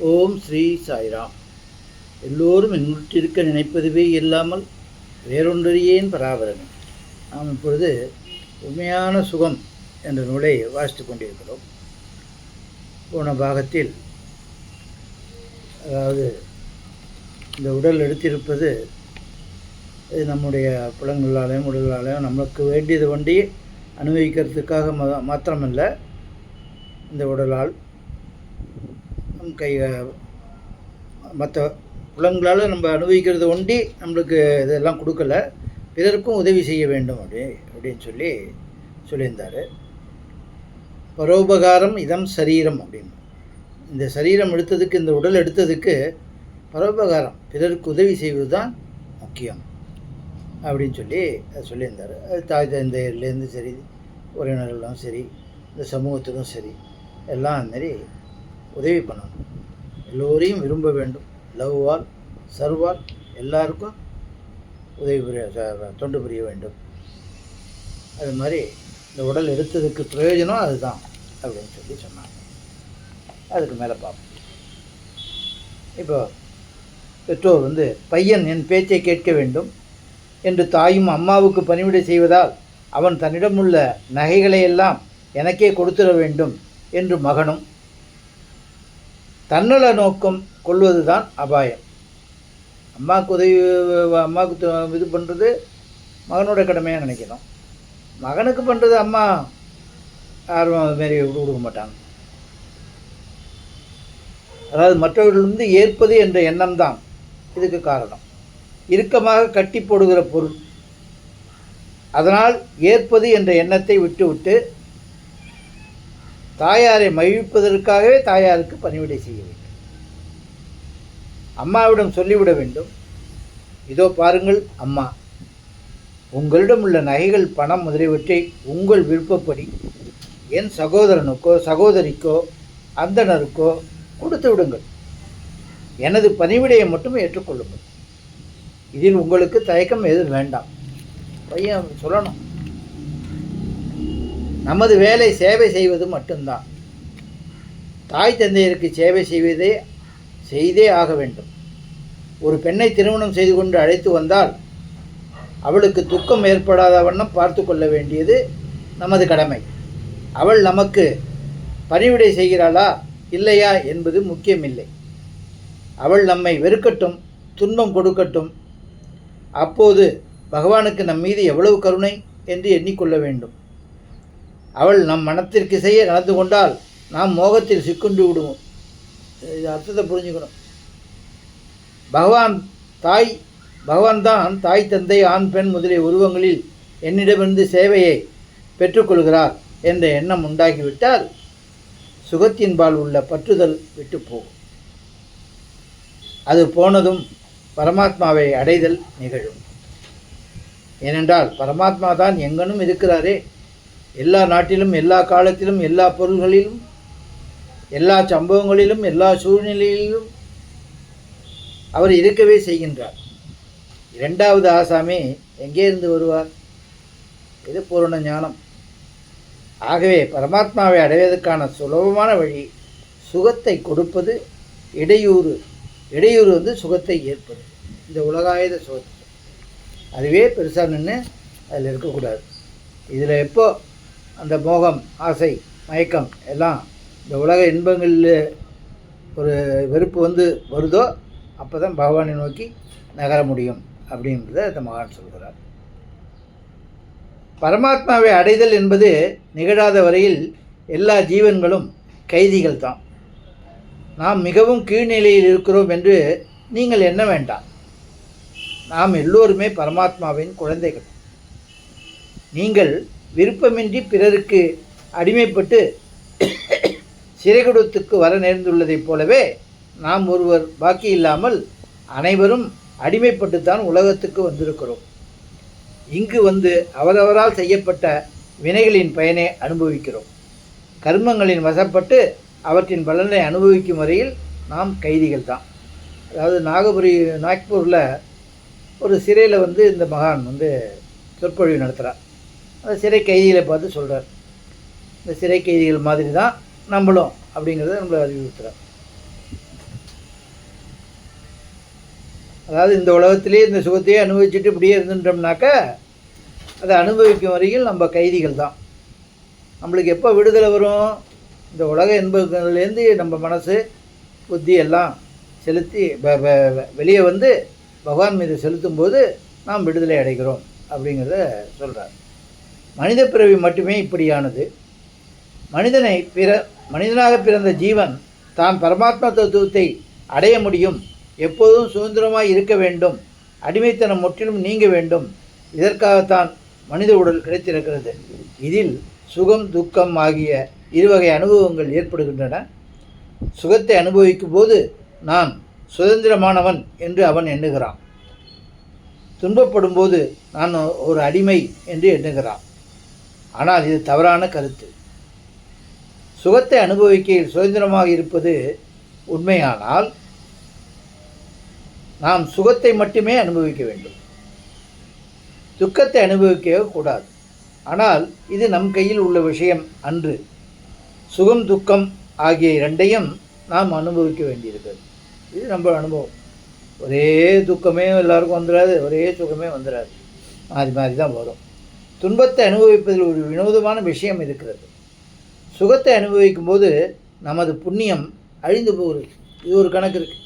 ஓம் ஸ்ரீ சாய்ராம். எல்லோரும் என்னுற்றிருக்க நினைப்பதுவே இல்லாமல் வேறொன்றறியேன் பராபரமே. நாம் இப்பொழுது உண்மையான சுகம் என்ற நூலை வாசித்து கொண்டிருக்கிறோம். போன பாகத்தில், அதாவது இந்த உடல் எடுத்திருப்பது இது நம்முடைய புலங்களாலையும் உடலாலையும் நமக்கு வேண்டியது வண்டி அனுபவிக்கிறதுக்காக மாத்திரமல்ல, இந்த உடலால் நம் கை மற்ற புலங்களால் நம்ம அனுபவிக்கிறது ஒண்டி நம்மளுக்கு இதெல்லாம் கொடுக்கல, பிறருக்கும் உதவி செய்ய வேண்டும் அப்படின்னு சொல்லியிருந்தார். பரோபகாரம் இதம் சரீரம் அப்படின்னு. இந்த சரீரம் எடுத்ததுக்கு, இந்த உடல் எடுத்ததுக்கு பரோபகாரம், பிறருக்கு உதவி செய்வது தான் முக்கியம் அப்படின்னு சொல்லியிருந்தார். அது தாய் தந்தையர்லேருந்து சரி, உறவினர்களும் சரி, இந்த சமூகத்துக்கும் சரி, எல்லாம் அந்தமாரி உதவி பண்ணணும். எல்லோரையும் விரும்ப வேண்டும். லவ்வால் சர்வால் எல்லாருக்கும் உதவி தொண்டு புரிய வேண்டும். அது மாதிரி இந்த உடல் எடுத்ததுக்கு பிரயோஜனம் அதுதான் அப்படின்னு சொன்னாங்க. அதுக்கு மேலே பார்ப்போம். இப்போ பெற்றோர் பையன் என் பேச்சை கேட்க வேண்டும் என்று தாயும் அம்மாவுக்கு பணிவிடை செய்வதால் அவன் தன்னிடமுள்ள நகைகளை எல்லாம் எனக்கே கொடுத்துட வேண்டும் என்று மகனும் தன்னல நோக்கம் கொள்வது தான் அபாயம். அம்மாவுக்கு இது பண்ணுறது மகனோட கடமையாக நினைக்கணும். மகனுக்கு பண்ணுறது அம்மா யாரும் அதுமாரி கொடுக்க மாட்டாங்க. அதாவது மற்றவர்களிருந்து ஏற்பது என்ற எண்ணம் தான் இதுக்கு காரணம். இறுக்கமாக கட்டி போடுகிற பொருள். அதனால் ஏற்பது என்ற எண்ணத்தை விட்டுவிட்டு தாயாரை மகிழ்ப்பதற்காகவே தாயாருக்கு பணிவிடை செய்ய வேண்டும். அம்மாவிடம் சொல்லிவிட வேண்டும், இதோ பாருங்கள் அம்மா, உங்களிடம் உள்ள நகைகள், பணம் முதலியவற்றை உங்கள் விருப்பப்படி என் சகோதரனுக்கோ சகோதரிக்கோ அந்தணருக்கோ கொடுத்து விடுங்கள். எனது பணிவிடையை மட்டும் ஏற்றுக்கொள்ளுங்கள். இதில் உங்களுக்கு தயக்கம் எதுவும் வேண்டாம். பையன் சொல்லணும், நமது வேலை சேவை செய்வது மட்டும்தான். தாய் தந்தையருக்கு சேவை செய்தே ஆக வேண்டும். ஒரு பெண்ணை திருமணம் செய்து கொண்டு அழைத்து வந்தால் அவளுக்கு துக்கம் ஏற்படாத வண்ணம் பார்த்து கொள்ள வேண்டியது நமது கடமை. அவள் நமக்கு பணிவிடை செய்கிறாளா இல்லையா என்பது முக்கியமில்லை. அவள் நம்மை வெறுக்கட்டும், துன்பம் கொடுக்கட்டும், அப்போது பகவானுக்கு நம் மீது எவ்வளவு கருணை என்று எண்ணிக்கொள்ள வேண்டும். அவள் நம் மனத்திற்கு செய்ய நடந்து கொண்டால் நாம் மோகத்தில் சிக்குண்டு விடுவோம். இது அர்த்தத்தை புரிஞ்சுக்கணும். பகவான் தான் தாய் தந்தை ஆண் பெண் முதலிய உருவங்களில் என்னிடமிருந்து சேவையை பெற்றுக்கொள்கிறார் என்ற எண்ணம் உண்டாகிவிட்டால் சுகத்தின்பால் உள்ள பற்றுதல் விட்டு போகும். அது போனதும் பரமாத்மாவை அடைதல் நிகழும். ஏனென்றால் பரமாத்மா தான் எங்கனும் இருக்கிறாரே. எல்லா நாட்டிலும், எல்லா காலத்திலும், எல்லா பொருள்களிலும், எல்லா சம்பவங்களிலும், எல்லா சூழ்நிலையிலும் அவர் இருக்கவே செய்கின்றார். இரண்டாவது ஆசாமி எங்கே இருந்து வருவார்? இது பூரண ஞானம். ஆகவே பரமாத்மாவை அடைவதற்கான சுலபமான வழி சுகத்தை கொடுப்பது. இடையூறு சுகத்தை ஏற்பது. இந்த உலகாயுத சுகத்தை அதுவே பெருசாக நின்று அதில் இருக்கக்கூடாது. இதில் எப்போ அந்த மோகம், ஆசை, மயக்கம் எல்லாம் இந்த உலக இன்பங்களில் ஒரு வெறுப்பு வருதோ அப்போ தான் பகவானை நோக்கி நகர முடியும் அப்படின்றத இந்த மகான் சொல்கிறார். பரமாத்மாவை அடைதல் என்பது நிகழாத வரையில் எல்லா ஜீவன்களும் கைதிகள் தான். நாம் மிகவும் கீழ்நிலையில் இருக்கிறோம் என்று நீங்கள் எண்ண வேண்டாம். நாம் எல்லோருமே பரமாத்மாவின் குழந்தைகள். நீங்கள் விருப்பமின்றி பிறருக்கு அடிமைப்பட்டு சிறைகுடத்துக்கு வர நேர்ந்துள்ளதைப் போலவே நாம் ஒருவர் பாக்கி இல்லாமல் அனைவரும் அடிமைப்பட்டுத்தான் உலகத்துக்கு வந்திருக்கிறோம். இங்கு அவரவரால் செய்யப்பட்ட வினைகளின் பயனை அனுபவிக்கிறோம். கர்மங்களின் வசப்பட்டு அவற்றின் பலனை அனுபவிக்கும் வரையில் நாம் கைதிகள் தான். அதாவது நாக்பூரில் ஒரு சிறையில் இந்த மகான் சொற்பொழிவு நடத்துகிறார். அந்த சிறை கைதிகளை பார்த்து சொல்கிறார், இந்த சிறை கைதிகள் மாதிரி தான் நம்மளும் அப்படிங்கிறத நம்மளை அறிவுறுத்துகிறார். அதாவது இந்த உலகத்திலே இந்த சுகத்தையே அனுபவிச்சுட்டு இப்படியே இருந்துட்டோம்னாக்கா அதை அனுபவிக்கும் வரையில் நம்ம கைதிகள் தான். நம்மளுக்கு எப்போ விடுதலை வரும்? இந்த உலக இன்பங்கள்லேருந்து நம்ம மனசு புத்தி எல்லாம் செலுத்தி வெளியே வந்து பகவான் மீது செலுத்தும்போது நாம் விடுதலை அடைகிறோம் அப்படிங்கிறத சொல்கிறார். மனித பிறவி மட்டுமே இப்படியானது. மனிதனாக பிறந்த ஜீவன் தான் பரமாத்மா தத்துவத்தை அடைய முடியும், எப்போதும் சுதந்திரமாய் இருக்க வேண்டும், அடிமைத்தனம் முற்றிலும் நீங்க வேண்டும். இதற்காகத்தான் மனித உடல் கிடைத்திருக்கிறது. இதில் சுகம் துக்கம் ஆகிய இருவகை அனுபவங்கள் ஏற்படுகின்றன. சுகத்தை அனுபவிக்கும் போது நான் சுதந்திரமானவன் என்று அவன் எண்ணுகிறான். துன்பப்படும் போது நான் ஒரு அடிமை என்று எண்ணுகிறான். ஆனால் இது தவறான கருத்து. சுகத்தை அனுபவிக்கையில் சுதந்திரமாக இருப்பது உண்மையானால் நாம் சுகத்தை மட்டுமே அனுபவிக்க வேண்டும், துக்கத்தை அனுபவிக்க கூடாது. ஆனால் இது நம் கையில் உள்ள விஷயம் அன்று. சுகம் துக்கம் ஆகிய இரண்டையும் நாம் அனுபவிக்க வேண்டியிருக்கிறது. இது நம்ம அனுபவம். ஒரே துக்கமே எல்லாருக்கும் வந்துடாது, ஒரே சுகமே வந்துடாது, மாறி மாறி தான் வரும். துன்பத்தை அனுபவிப்பதில் ஒரு வினோதமான விஷயம் இருக்கிறது. சுகத்தை அனுபவிக்கும் போது நமது புண்ணியம் அழிந்து போகிறது. இது ஒரு கணக்கு இருக்குது.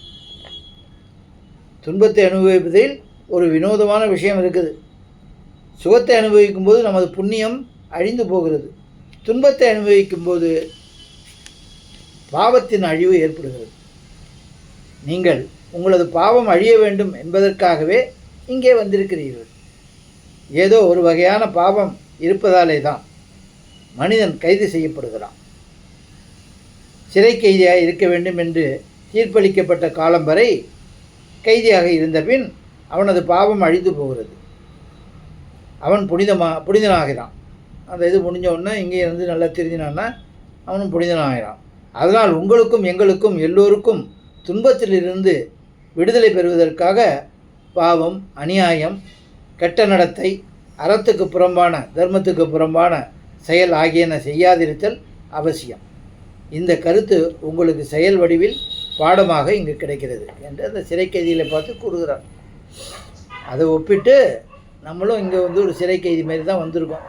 துன்பத்தை அனுபவிப்பதில் ஒரு வினோதமான விஷயம் இருக்குது. சுகத்தை அனுபவிக்கும் போது நமது புண்ணியம் அழிந்து போகிறது. துன்பத்தை அனுபவிக்கும் போது பாவத்தின் அழிவு ஏற்படுகிறது. நீங்கள் உங்களது பாவம் அழிய வேண்டும் என்பதற்காகவே இங்கே வந்திருக்கிறீர்கள். ஏதோ ஒரு வகையான பாவம் இருப்பதாலே தான் மனிதன் கைது செய்யப்படுகிறான். சிறை கைதியாக இருக்க வேண்டும் என்று தீர்ப்பளிக்கப்பட்ட காலம் வரை கைதியாக இருந்த பின் அவனது பாவம் அழிந்து போகிறது. அவன் புனிதனாகிறான். அந்த இது முடிஞ்ச உடனே இங்கே இருந்து நல்லா தெரிஞ்சினான்னா அவனும் புனிதனாகிறான். அதனால் உங்களுக்கும் எங்களுக்கும் எல்லோருக்கும் துன்பத்திலிருந்து விடுதலை பெறுவதற்காக பாவம், அநியாயம், கெட்ட நடத்தை, அறத்துக்கு புறம்பான தர்மத்துக்கு புறம்பான செயல் ஆகியன செய்யாதிருத்தல் அவசியம். இந்த கருத்து உங்களுக்கு செயல் வடிவில் பாடமாக இங்கு கிடைக்கிறது என்று அந்த சிறை கைதிகளை பார்த்து கூறுகிறார். அதை ஒப்பிட்டு நம்மளும் இங்கே வந்து ஒரு சிறை கைதி மாதிரி தான் வந்திருக்கோம்.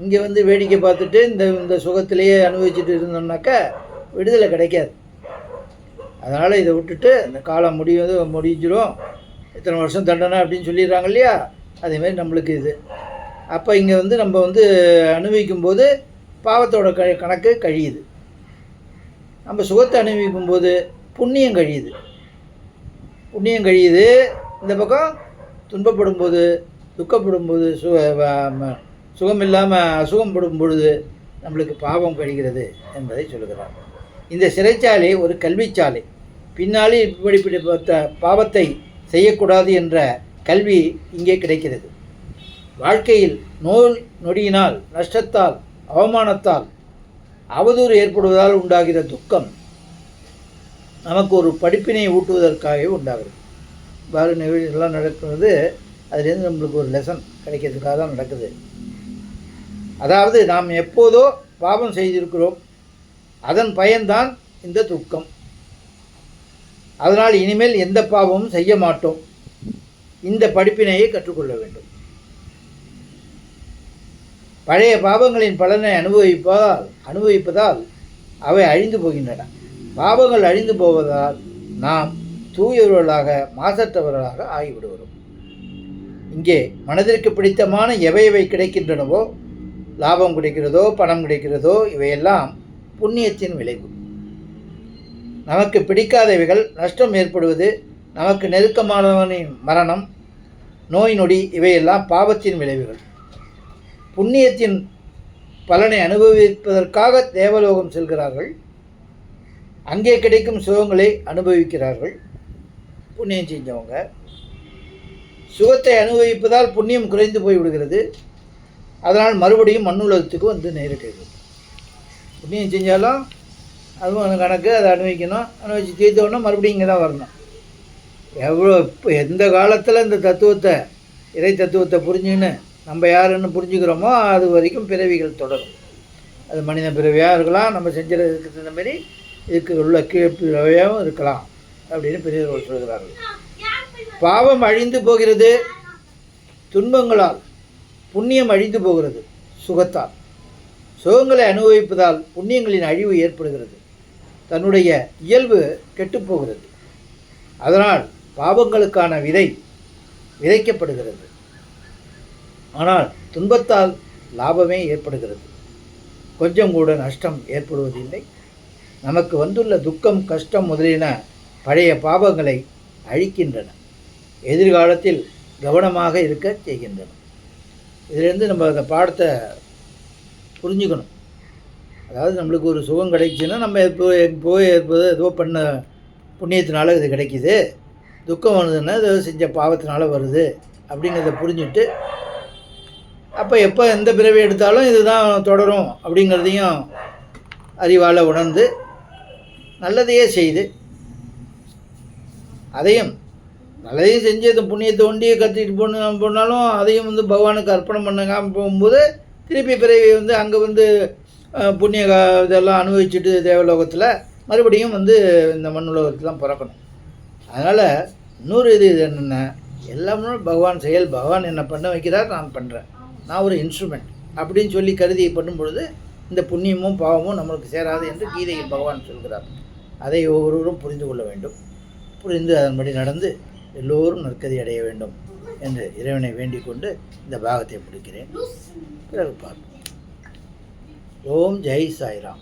இங்கே வந்து வேடிக்கை பார்த்துட்டு இந்த சுகத்திலேயே அனுபவிச்சுட்டு இருந்தோம்னாக்கா விடுதலை கிடைக்காது. அதனால் இதை விட்டுட்டு இந்த காலம் முடிஞ்சிடும், இத்தனை வருஷம் தண்டனை அப்படின்னு சொல்லிடுறாங்க இல்லையா, அதேமாரி நம்மளுக்கு இது. அப்போ இங்கே வந்து நம்ம வந்து அனுபவிக்கும் போது பாவத்தோட கணக்கு கழியுது. நம்ம சுகத்தை அனுபவிக்கும் போது புண்ணியம் கழியுது. இந்த பக்கம் துன்பப்படும் போது, துக்கப்படும் போது, சுகம் இல்லாமல் அசுகம் படும் பொழுது நம்மளுக்கு பாவம் கழிகிறது என்பதை சொல்கிறார். இந்த சிறைச்சாலை ஒரு கல்விச்சாலை. பின்னாலே இப்படிப்பட்ட பாவத்தை செய்யக்கூடாது என்ற கல்வி இங்கே கிடைக்கிறது. வாழ்க்கையில் நோய் நொடியினால், நஷ்டத்தால், அவமானத்தால், அவதூறு ஏற்படுவதால் உண்டாகிற துக்கம் நமக்கு ஒரு படிப்பினை ஊட்டுவதற்காகவே உண்டாகிறது. பாரு நிகழ்ச்சிகள்லாம் நடக்கிறது, அதுலேருந்து நம்மளுக்கு ஒரு லெசன் கிடைக்கிறதுக்காக தான் நடக்குது. அதாவது நாம் எப்போதோ பாவம் செய்திருக்கிறோம், அதன் பயன்தான் இந்த துக்கம். அதனால் இனிமேல் எந்த பாவமும் செய்ய மாட்டோம். இந்த படிப்பினையை கற்றுக்கொள்ள வேண்டும். பழைய பாவங்களின் பலனை அனுபவிப்பதால் அவை அழிந்து போகின்றன. பாவங்கள் அழிந்து போவதால் நாம் தூயவர்களாக, மாசற்றவர்களாக ஆகிவிடுகிறோம். இங்கே மனதிற்கு பிடித்தமான எவை கிடைக்கின்றனவோ, லாபம் கிடைக்கிறதோ, பணம் கிடைக்கிறதோ, இவையெல்லாம் புண்ணியத்தின் விளைவு. நமக்கு பிடிக்காதவைகள், நஷ்டம் ஏற்படுவது, நமக்கு நெருக்கமானவனின் மரணம், நோய் நொடி, இவையெல்லாம் பாவத்தின் விளைவுகள். புண்ணியத்தின் பலனை அனுபவிப்பதற்காக தேவலோகம் செல்கிறார்கள். அங்கே கிடைக்கும் சுகங்களை அனுபவிக்கிறார்கள் புண்ணியம் செஞ்சவங்க. சுகத்தை அனுபவிப்பதால் புண்ணியம் குறைந்து போய்விடுகிறது. அதனால் மறுபடியும் மண்ணுலகத்துக்கு வந்து நேரிடுகிறது. புண்ணியம் செஞ்சாலும் அதுவும் கணக்கு, அதை அனுபவிச்சு தீர்த்தோன்னா மறுபடியும் இங்கே தான் வரணும். இப்போ எந்த காலத்தில் இந்த தத்துவத்தை, இறை தத்துவத்தை புரிஞ்சுன்னு நம்ம யாருன்னு புரிஞ்சுக்கிறோமோ அது வரைக்கும் பிறவிகள் தொடரும். அது மனித பிறவியாக இருக்கலாம், நம்ம செஞ்சதுக்கு தகுந்த மாதிரி இதுக்கு உள்ள கீழ்ப்பிறவையாகவும் இருக்கலாம் அப்படின்னு பெரியவர்கள் சொல்கிறார்கள். பாவம் அழிந்து போகிறது துன்பங்களால், புண்ணியம் அழிந்து போகிறது சுகத்தால். சுகங்களை அனுபவிப்பதால் புண்ணியங்களின் அழிவு ஏற்படுகிறது. தன்னுடைய இயல்பு கெட்டுப்போகிறது. அதனால் பாவங்களுக்கான விதை விதைக்கப்படுகிறது. ஆனால் துன்பத்தால் லாபமே ஏற்படுகிறது. கொஞ்சம் கூட நஷ்டம் ஏற்படுவதில்லை. நமக்கு வந்துள்ள துக்கம், கஷ்டம் முதலியன பழைய பாவங்களை அழிக்கின்றன. எதிர்காலத்தில் கவனமாக இருக்க செய்கின்றன. இதிலேருந்து நம்ம அந்த பாடத்தை புரிஞ்சுக்கணும். அதாவது நம்மளுக்கு ஒரு சுகம் கிடைக்குதுன்னா நம்ம போய் ஏதோ பண்ண புண்ணியத்தினால இது கிடைக்கிது, துக்கம் வந்ததுன்னா ஏதோ செஞ்ச பாவத்தினால வருது அப்படிங்கிறத புரிஞ்சுட்டு, அப்போ எப்போ எந்த பிறவி எடுத்தாலும் இதுதான் தொடரும் அப்படிங்கிறதையும் அறிவால் உணர்ந்து நல்லதையே செய்து, அதையும் நல்லதையும் செஞ்சு அந்த புண்ணியத்தை ஒண்டியை கற்றுக்கிட்டு போனாலும் அதையும் பகவானுக்கு அர்ப்பணம் பண்ணாமல் போகும்போது திருப்பி பிறவி அங்கே புண்ணிய இதெல்லாம் அனுபவிச்சுட்டு தேவலோகத்தில் மறுபடியும் இந்த மண்ணுலகத்தில் தான் பிறக்கணும். அதனால் இன்னொரு இது என்னென்ன, எல்லாமே பகவான் செயல். பகவான் என்னை பண்ண வைக்கிறார், நான் பண்ணுறேன், நான் ஒரு இன்ஸ்ட்ருமெண்ட் அப்படின்னு சொல்லி கருதி பண்ணும் பொழுது இந்த புண்ணியமும் பாவமும் நம்மளுக்கு சேராது என்று கீதையில் பகவான் சொல்கிறார். அதை ஒவ்வொருவரும் புரிந்து கொள்ள வேண்டும். புரிந்து அதன்படி நடந்து எல்லோரும் நற்கதி அடைய வேண்டும் என்று இறைவனை வேண்டிக் கொண்டு இந்த பாகத்தை முடிக்கிறேன். பிறகு பார்ப்போம். ஓம் ஜெய் சாய்ராம்.